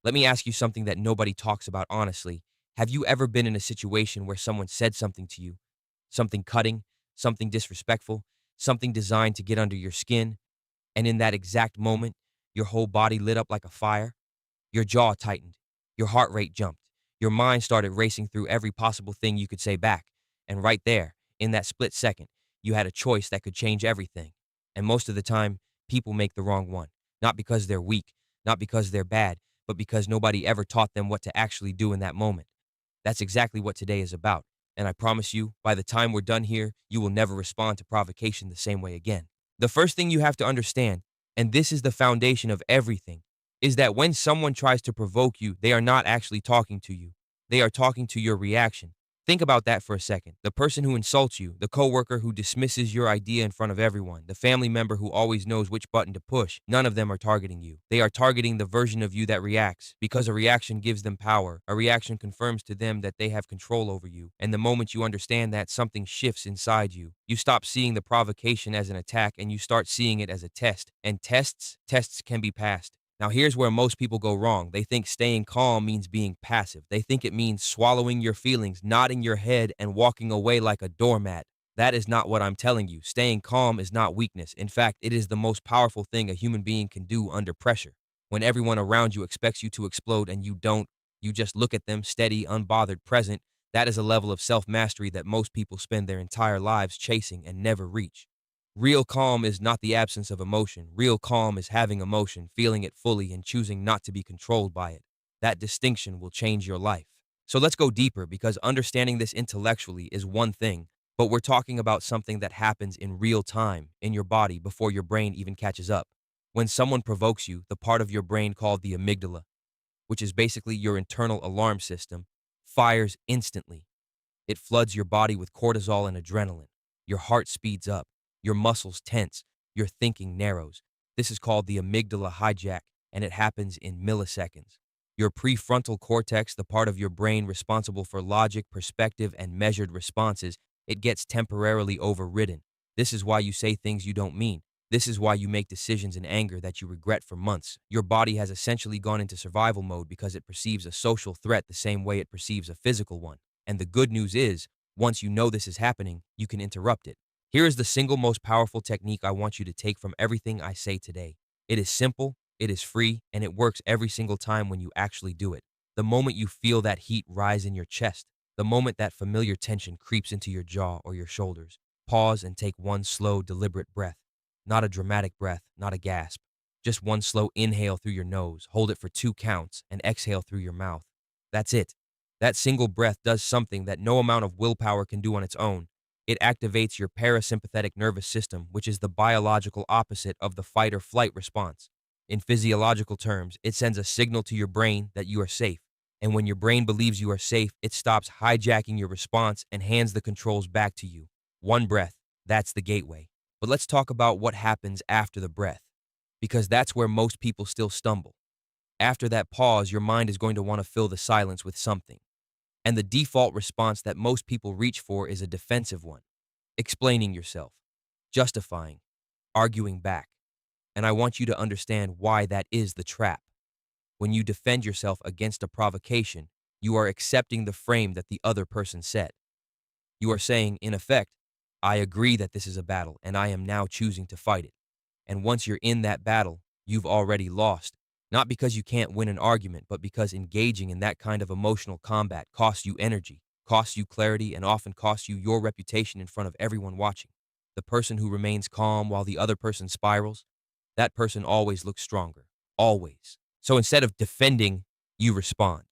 Let me ask you something that nobody talks about honestly. Have you ever been in a situation where someone said something to you, something cutting, something disrespectful, something designed to get under your skin, and in that exact moment, your whole body lit up like a fire? Your jaw tightened, your heart rate jumped, your mind started racing through every possible thing you could say back. And right there, in that split second, you had a choice that could change everything. And most of the time, people make the wrong one. Not because they're weak, not because they're bad, but because nobody ever taught them what to actually do in that moment. That's exactly what today is about. And I promise you, by the time we're done here, you will never respond to provocation the same way again. The first thing you have to understand, and this is the foundation of everything, is that when someone tries to provoke you, they are not actually talking to you. They are talking to your reaction. Think about that for a second. The person who insults you, the coworker who dismisses your idea in front of everyone, the family member who always knows which button to push, none of them are targeting you. They are targeting the version of you that reacts, because a reaction gives them power. A reaction confirms to them that they have control over you. And the moment you understand that, something shifts inside you. You stop seeing the provocation as an attack and you start seeing it as a test. And tests can be passed. Now, here's where most people go wrong. They think staying calm means being passive. They think it means swallowing your feelings, nodding your head, and walking away like a doormat. That is not what I'm telling you. Staying calm is not weakness. In fact, it is the most powerful thing a human being can do under pressure. When everyone around you expects you to explode and you don't, you just look at them steady, unbothered, present. That is a level of self-mastery that most people spend their entire lives chasing and never reach. Real calm is not the absence of emotion. Real calm is having emotion, feeling it fully, and choosing not to be controlled by it. That distinction will change your life. So let's go deeper, because understanding this intellectually is one thing, but we're talking about something that happens in real time in your body before your brain even catches up. When someone provokes you, the part of your brain called the amygdala, which is basically your internal alarm system, fires instantly. It floods your body with cortisol and adrenaline. Your heart speeds up. Your muscles tense. Your thinking narrows. This is called the amygdala hijack, and it happens in milliseconds. Your prefrontal cortex, the part of your brain responsible for logic, perspective, and measured responses, it gets temporarily overridden. This is why you say things you don't mean. This is why you make decisions in anger that you regret for months. Your body has essentially gone into survival mode because it perceives a social threat the same way it perceives a physical one. And the good news is, once you know this is happening, you can interrupt it. Here is the single most powerful technique I want you to take from everything I say today. It is simple, it is free, and it works every single time when you actually do it. The moment you feel that heat rise in your chest, the moment that familiar tension creeps into your jaw or your shoulders, pause and take one slow, deliberate breath. Not a dramatic breath, not a gasp. Just one slow inhale through your nose, hold it for 2 counts, and exhale through your mouth. That's it. That single breath does something that no amount of willpower can do on its own. It activates your parasympathetic nervous system, which is the biological opposite of the fight or flight response. In physiological terms, it sends a signal to your brain that you are safe. And when your brain believes you are safe, it stops hijacking your response and hands the controls back to you. One breath, that's the gateway. But let's talk about what happens after the breath, because that's where most people still stumble. After that pause, your mind is going to want to fill the silence with something. And the default response that most people reach for is a defensive one: explaining yourself, justifying, arguing back. And I want you to understand why that is the trap. When you defend yourself against a provocation, you are accepting the frame that the other person set. You are saying, in effect, I agree that this is a battle, and I am now choosing to fight it. And once you're in that battle, you've already lost. Not because you can't win an argument, but because engaging in that kind of emotional combat costs you energy, costs you clarity, and often costs you your reputation in front of everyone watching. The person who remains calm while the other person spirals, that person always looks stronger. Always. So instead of defending, you respond.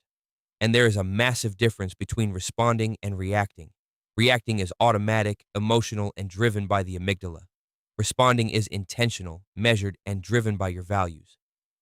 And there is a massive difference between responding and reacting. Reacting is automatic, emotional, and driven by the amygdala. Responding is intentional, measured, and driven by your values.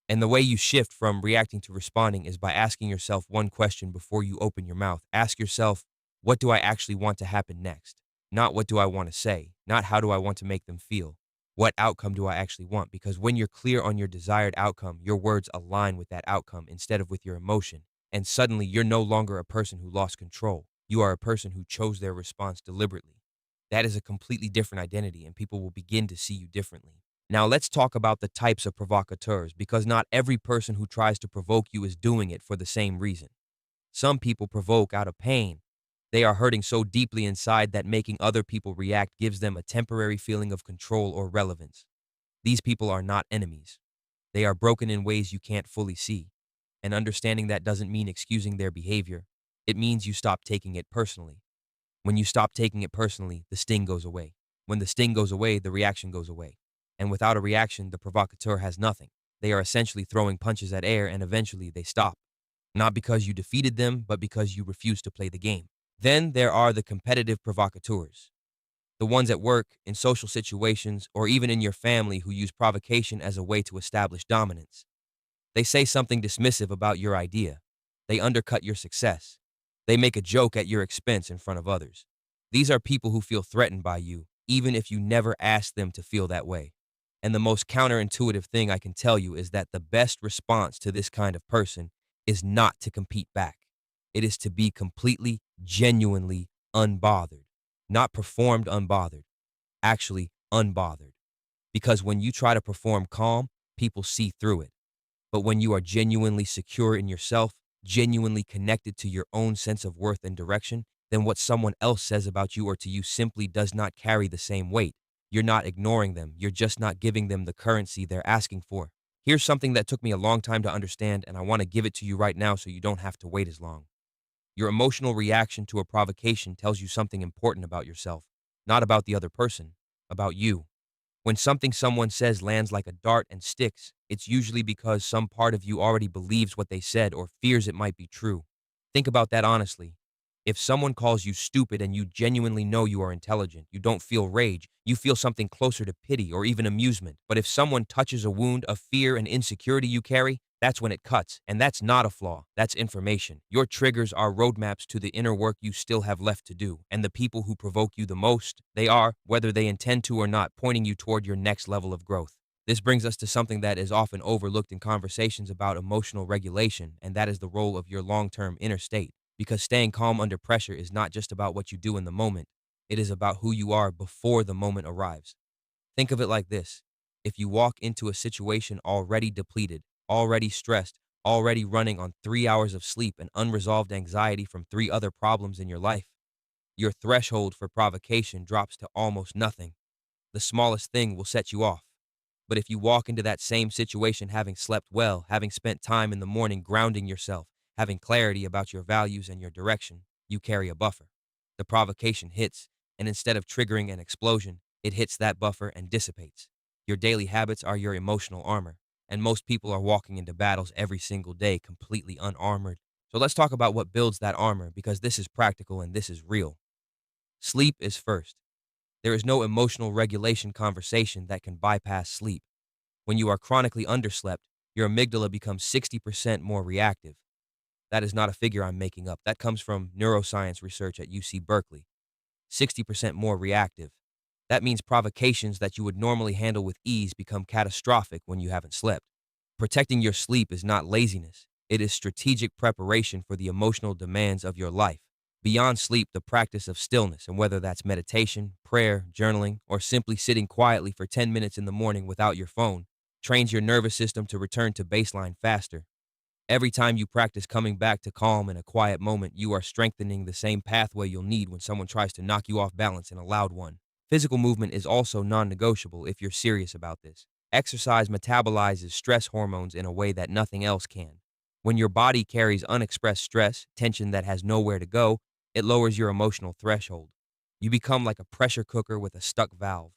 And the way you shift from reacting to responding is by asking yourself one question before you open your mouth. Ask yourself, what do I actually want to happen next? Not what do I want to say, not how do I want to make them feel. What outcome do I actually want? Because when you're clear on your desired outcome, your words align with that outcome instead of with your emotion. And suddenly you're no longer a person who lost control. You are a person who chose their response deliberately. That is a completely different identity, and people will begin to see you differently. Now let's talk about the types of provocateurs because not every person who tries to provoke you is doing it for the same reason. Some people provoke out of pain. They are hurting so deeply inside that making other people react gives them a temporary feeling of control or relevance. These people are not enemies. They are broken in ways you can't fully see. And understanding that doesn't mean excusing their behavior. It means you stop taking it personally. When you stop taking it personally, the sting goes away. When the sting goes away, the reaction goes away. And without a reaction, the provocateur has nothing. They are essentially throwing punches at air and eventually they stop. Not because you defeated them, but because you refuse to play the game. Then there are the competitive provocateurs. The ones at work, in social situations, or even in your family who use provocation as a way to establish dominance. They say something dismissive about your idea. They undercut your success. They make a joke at your expense in front of others. These are people who feel threatened by you, even if you never ask them to feel that way. And the most counterintuitive thing I can tell you is that the best response to this kind of person is not to compete back. It is to be completely, genuinely unbothered. Not performed unbothered, actually unbothered. Because when you try to perform calm, people see through it. But when you are genuinely secure in yourself, genuinely connected to your own sense of worth and direction, then what someone else says about you or to you simply does not carry the same weight. You're not ignoring them. You're just not giving them the currency they're asking for. Here's something that took me a long time to understand, and I want to give it to you right now so you don't have to wait as long. Your emotional reaction to a provocation tells you something important about yourself, not about the other person, about you. When something someone says lands like a dart and sticks, it's usually because some part of you already believes what they said or fears it might be true. Think about that honestly. If someone calls you stupid and you genuinely know you are intelligent, you don't feel rage, you feel something closer to pity or even amusement. But if someone touches a wound of fear and insecurity you carry, that's when it cuts. And that's not a flaw, that's information. Your triggers are roadmaps to the inner work you still have left to do. And the people who provoke you the most, they are, whether they intend to or not, pointing you toward your next level of growth. This brings us to something that is often overlooked in conversations about emotional regulation, and that is the role of your long-term inner state. Because staying calm under pressure is not just about what you do in the moment, it is about who you are before the moment arrives. Think of it like this. If you walk into a situation already depleted, already stressed, already running on 3 hours of sleep and unresolved anxiety from three other problems in your life, your threshold for provocation drops to almost nothing. The smallest thing will set you off. But if you walk into that same situation having slept well, having spent time in the morning grounding yourself, having clarity about your values and your direction, you carry a buffer. The provocation hits, and instead of triggering an explosion, it hits that buffer and dissipates. Your daily habits are your emotional armor, and most people are walking into battles every single day completely unarmored. So let's talk about what builds that armor because this is practical and this is real. Sleep is first. There is no emotional regulation conversation that can bypass sleep. When you are chronically underslept, your amygdala becomes 60% more reactive. That is not a figure I'm making up. That comes from neuroscience research at UC Berkeley. 60% more reactive. That means provocations that you would normally handle with ease become catastrophic when you haven't slept. Protecting your sleep is not laziness. It is strategic preparation for the emotional demands of your life. Beyond sleep, the practice of stillness, and whether that's meditation, prayer, journaling, or simply sitting quietly for 10 minutes in the morning without your phone, trains your nervous system to return to baseline faster. Every time you practice coming back to calm in a quiet moment, you are strengthening the same pathway you'll need when someone tries to knock you off balance in a loud one. Physical movement is also non-negotiable if you're serious about this. Exercise metabolizes stress hormones in a way that nothing else can. When your body carries unexpressed stress, tension that has nowhere to go, it lowers your emotional threshold. You become like a pressure cooker with a stuck valve.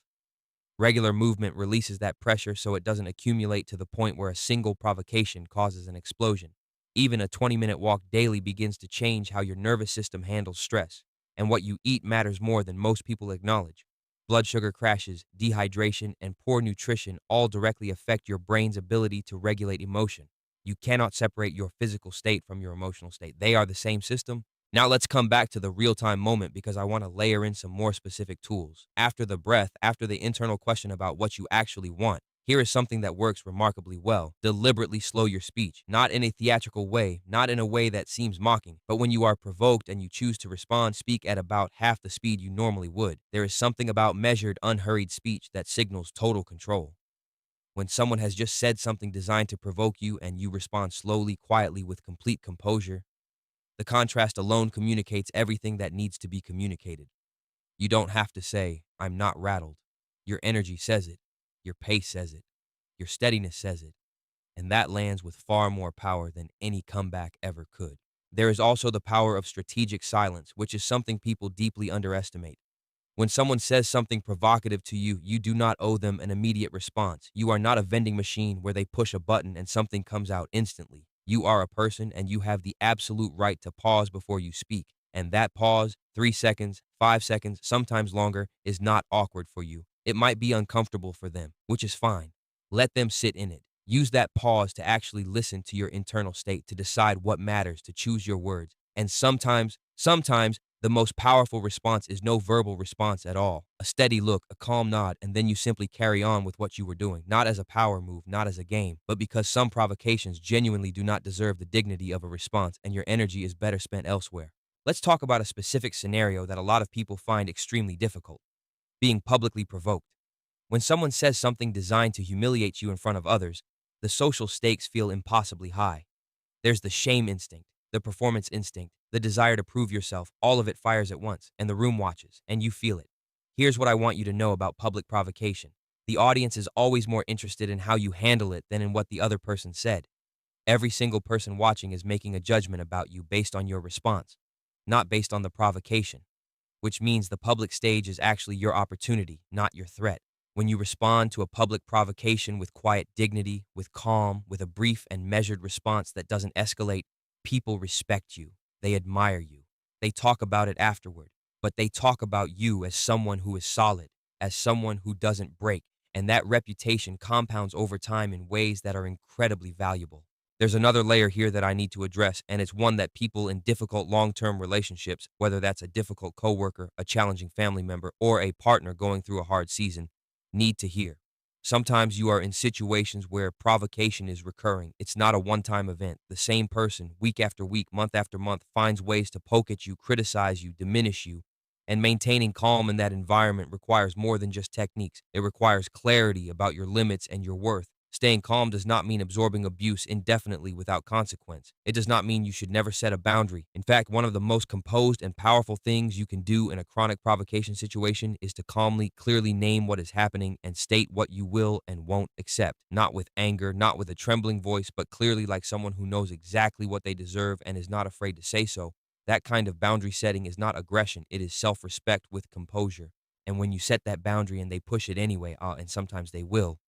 Regular movement releases that pressure so it doesn't accumulate to the point where a single provocation causes an explosion. Even a 20-minute walk daily begins to change how your nervous system handles stress. And what you eat matters more than most people acknowledge. Blood sugar crashes, dehydration, and poor nutrition all directly affect your brain's ability to regulate emotion. You cannot separate your physical state from your emotional state. They are the same system. Now let's come back to the real-time moment because I want to layer in some more specific tools. After the breath, after the internal question about what you actually want, here is something that works remarkably well. Deliberately slow your speech, not in a theatrical way, not in a way that seems mocking, but when you are provoked and you choose to respond, speak at about half the speed you normally would. There is something about measured, unhurried speech that signals total control. When someone has just said something designed to provoke you and you respond slowly, quietly, with complete composure, the contrast alone communicates everything that needs to be communicated. You don't have to say, I'm not rattled. Your energy says it. Your pace says it. Your steadiness says it. And that lands with far more power than any comeback ever could. There is also the power of strategic silence, which is something people deeply underestimate. When someone says something provocative to you, you do not owe them an immediate response. You are not a vending machine where they push a button and something comes out instantly. You are a person and you have the absolute right to pause before you speak. And that pause, 3 seconds, 5 seconds, sometimes longer, is not awkward for you. It might be uncomfortable for them, which is fine. Let them sit in it. Use that pause to actually listen to your internal state, to decide what matters, to choose your words. And sometimes, the most powerful response is no verbal response at all. A steady look, a calm nod, and then you simply carry on with what you were doing, not as a power move, not as a game, but because some provocations genuinely do not deserve the dignity of a response and your energy is better spent elsewhere. Let's talk about a specific scenario that a lot of people find extremely difficult: being publicly provoked. When someone says something designed to humiliate you in front of others, the social stakes feel impossibly high. There's the shame instinct, the performance instinct, the desire to prove yourself. All of it fires at once, and the room watches, and you feel it. Here's what I want you to know about public provocation: the audience is always more interested in how you handle it than in what the other person said. Every single person watching is making a judgment about you based on your response, not based on the provocation, which means the public stage is actually your opportunity, not your threat. When you respond to a public provocation with quiet dignity, with calm, with a brief and measured response that doesn't escalate, people respect you. They admire you. They talk about it afterward, but they talk about you as someone who is solid, as someone who doesn't break, and that reputation compounds over time in ways that are incredibly valuable. There's another layer here that I need to address, and it's one that people in difficult long-term relationships, whether that's a difficult coworker, a challenging family member, or a partner going through a hard season, need to hear. Sometimes you are in situations where provocation is recurring. It's not a one-time event. The same person, week after week, month after month, finds ways to poke at you, criticize you, diminish you. And maintaining calm in that environment requires more than just techniques. It requires clarity about your limits and your worth. Staying calm does not mean absorbing abuse indefinitely without consequence. It does not mean you should never set a boundary. In fact, one of the most composed and powerful things you can do in a chronic provocation situation is to calmly, clearly name what is happening and state what you will and won't accept. Not with anger, not with a trembling voice, but clearly, like someone who knows exactly what they deserve and is not afraid to say so. That kind of boundary setting is not aggression, it is self-respect with composure. And when you set that boundary and they push it anyway, and sometimes they will,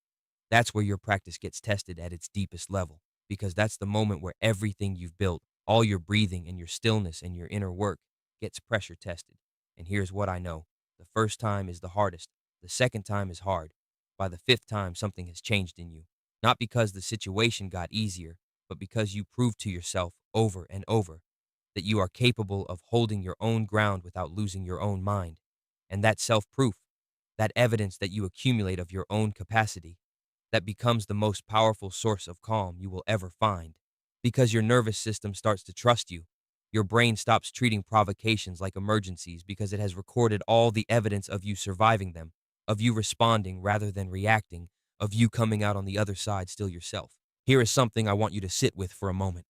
that's where your practice gets tested at its deepest level, because that's the moment where everything you've built, all your breathing and your stillness and your inner work, gets pressure tested. And here's what I know: the first time is the hardest, the second time is hard. By the fifth time, something has changed in you. Not because the situation got easier, but because you proved to yourself over and over that you are capable of holding your own ground without losing your own mind. And that self-proof, that evidence that you accumulate of your own capacity, that becomes the most powerful source of calm you will ever find. Because your nervous system starts to trust you. Your brain stops treating provocations like emergencies because it has recorded all the evidence of you surviving them, of you responding rather than reacting, of you coming out on the other side still yourself. Here is something I want you to sit with for a moment.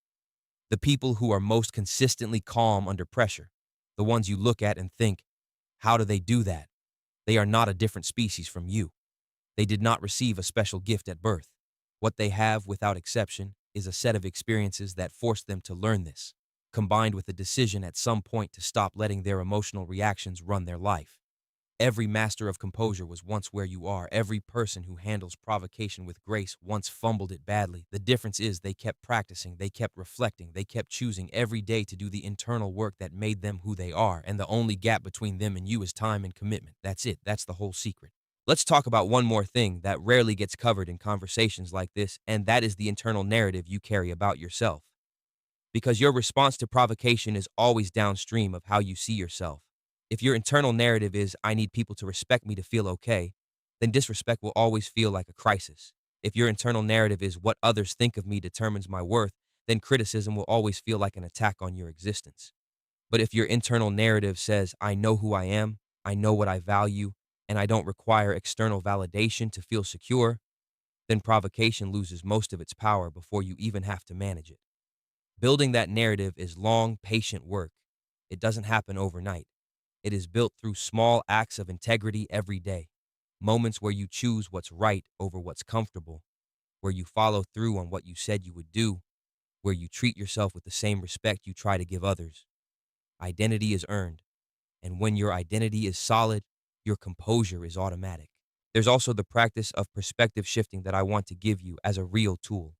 The people who are most consistently calm under pressure, the ones you look at and think, how do they do that? They are not a different species from you. They did not receive a special gift at birth. What they have, without exception, is a set of experiences that forced them to learn this, combined with a decision at some point to stop letting their emotional reactions run their life. Every master of composure was once where you are. Every person who handles provocation with grace once fumbled it badly. The difference is they kept practicing, they kept reflecting, they kept choosing every day to do the internal work that made them who they are, and the only gap between them and you is time and commitment. That's it. That's the whole secret. Let's talk about one more thing that rarely gets covered in conversations like this, and that is the internal narrative you carry about yourself. Because your response to provocation is always downstream of how you see yourself. If your internal narrative is, I need people to respect me to feel okay, then disrespect will always feel like a crisis. If your internal narrative is, what others think of me determines my worth, then criticism will always feel like an attack on your existence. But if your internal narrative says, I know who I am, I know what I value, and I don't require external validation to feel secure, then provocation loses most of its power before you even have to manage it. Building that narrative is long, patient work. It doesn't happen overnight. It is built through small acts of integrity every day, moments where you choose what's right over what's comfortable, where you follow through on what you said you would do, where you treat yourself with the same respect you try to give others. Identity is earned, and when your identity is solid, your composure is automatic. There's also the practice of perspective shifting that I want to give you as a real tool.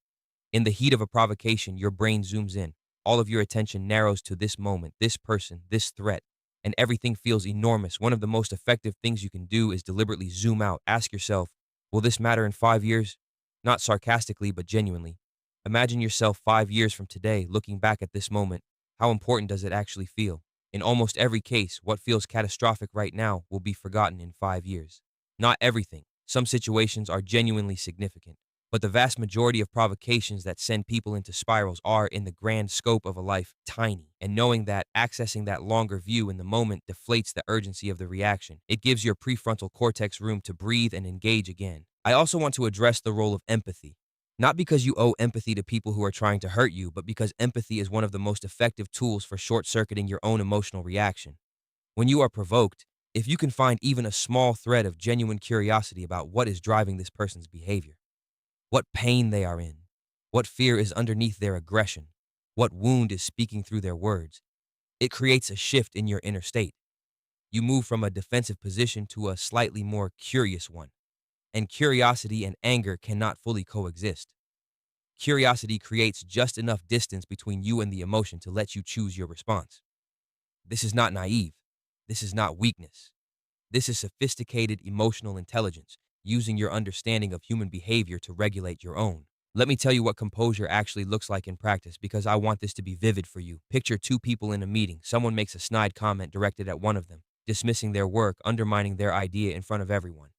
In the heat of a provocation, your brain zooms in. All of your attention narrows to this moment, this person, this threat, and everything feels enormous. One of the most effective things you can do is deliberately zoom out. Ask yourself, will this matter in 5 years? Not sarcastically, but genuinely. Imagine yourself 5 years from today, looking back at this moment. How important does it actually feel? In almost every case, what feels catastrophic right now will be forgotten in 5 years. Not everything. Some situations are genuinely significant, but the vast majority of provocations that send people into spirals are, in the grand scope of a life, tiny. And knowing that, accessing that longer view in the moment deflates the urgency of the reaction. It gives your prefrontal cortex room to breathe and engage again. I also want to address the role of empathy. Not because you owe empathy to people who are trying to hurt you, but because empathy is one of the most effective tools for short-circuiting your own emotional reaction. When you are provoked, if you can find even a small thread of genuine curiosity about what is driving this person's behavior, what pain they are in, what fear is underneath their aggression, what wound is speaking through their words, it creates a shift in your inner state. You move from a defensive position to a slightly more curious one, and curiosity and anger cannot fully coexist. Curiosity creates just enough distance between you and the emotion to let you choose your response. This is not naive. This is not weakness. This is sophisticated emotional intelligence, using your understanding of human behavior to regulate your own. Let me tell you what composure actually looks like in practice, because I want this to be vivid for you. Picture two people in a meeting. Someone makes a snide comment directed at one of them, dismissing their work, undermining their idea in front of everyone.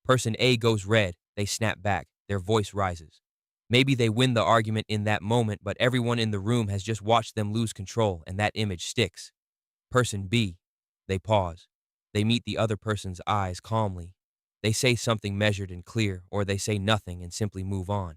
Person A goes red. They snap back. Their voice rises. Maybe they win the argument in that moment, but everyone in the room has just watched them lose control, and that image sticks. Person B, they pause. They meet the other person's eyes calmly. They say something measured and clear, or they say nothing and simply move on.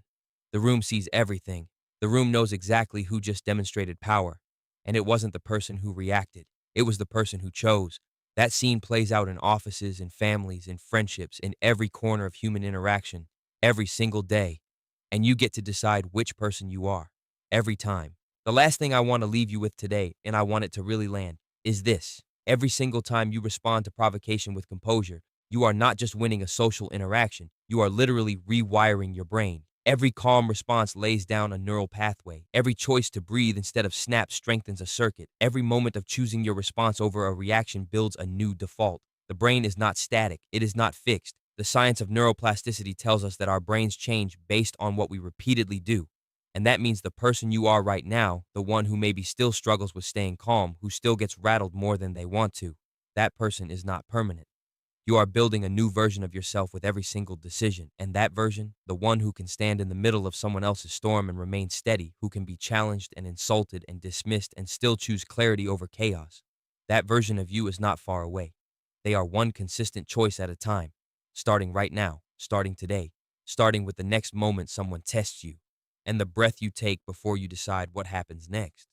The room sees everything. The room knows exactly who just demonstrated power. And it wasn't the person who reacted. It was the person who chose. That scene plays out in offices, in families, in friendships, in every corner of human interaction, every single day. And you get to decide which person you are, every time. The last thing I want to leave you with today, and I want it to really land, is this. Every single time you respond to provocation with composure, you are not just winning a social interaction, you are literally rewiring your brain. Every calm response lays down a neural pathway. Every choice to breathe instead of snap strengthens a circuit. Every moment of choosing your response over a reaction builds a new default. The brain is not static. It is not fixed. The science of neuroplasticity tells us that our brains change based on what we repeatedly do. And that means the person you are right now, the one who maybe still struggles with staying calm, who still gets rattled more than they want to, that person is not permanent. You are building a new version of yourself with every single decision. And that version, the one who can stand in the middle of someone else's storm and remain steady, who can be challenged and insulted and dismissed and still choose clarity over chaos, that version of you is not far away. They are one consistent choice at a time, starting right now, starting today, starting with the next moment someone tests you, and the breath you take before you decide what happens next.